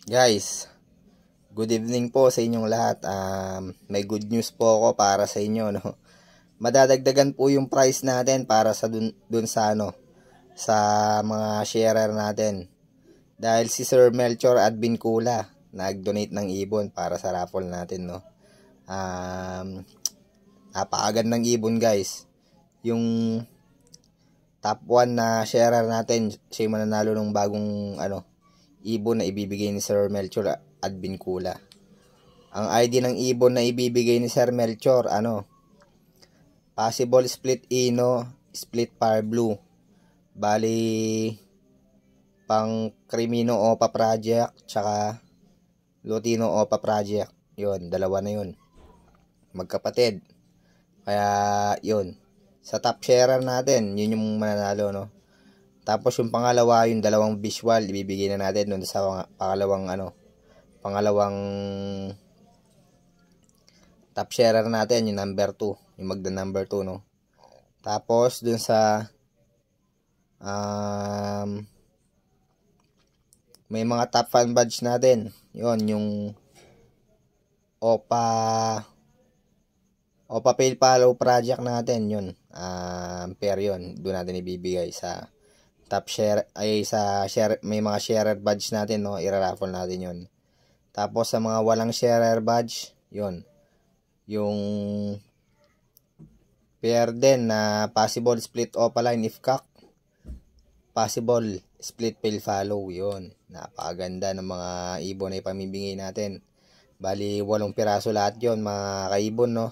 Guys, good evening po sa inyong lahat. May good news po ako para sa inyo, no. Madadagdagan po yung price natin para sa dun sa sa mga sharer natin. Dahil si Sir Melchor Advincula nag-donate ng ibon para sa raffle natin, no. Napakagandang ibon, guys. Yung top 1 na sharer natin, siya mananalo ng bagong ibon na ibibigay ni Sir Melchor Advincula. Ang ID ng ibon na ibibigay ni Sir Melchor, possible split ino, split par blue. Bali, pang Crimino Opa Project, tsaka Lutino Opa Project. Yun, dalawa na yun. Magkapatid. Kaya, yun. Sa top sharer natin, yun yung mananalo, no? Tapos yung pangalawa, yung dalawang visual, ibibigay na natin doon sa pangalawang top sharer natin, yung number 2, yung magda number 2, no. Tapos doon sa may mga top fan badge natin. Yun, yung Opa Pale Follow project natin, yun. Pair yun, doon natin ibibigay sa top share, may mga sharer badge natin, no, i-raffle natin yun. Tapos sa mga walang sharer badge, yun, yung pair din na possible split opaline if cock, possible split pale follow, yun. Napakaganda ng mga ibon na ipamibigay natin. Bali 8 piraso lahat yun, mga kaibon, no.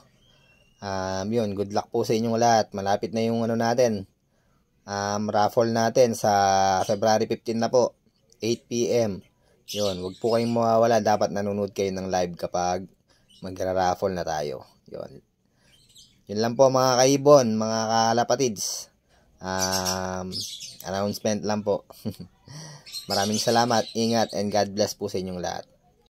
Yun, good luck po sa inyong lahat. Malapit na yung natin, raffle natin sa February 15 na po, 8 PM. Yun, wag po kayong mawawala. Dapat nanonood kayo ng live kapag magra-raffle na tayo. Yun. Yun lang po mga kaibon, mga kalapatids. Announcement lang po. Maraming salamat, ingat, and God bless po sa inyong lahat.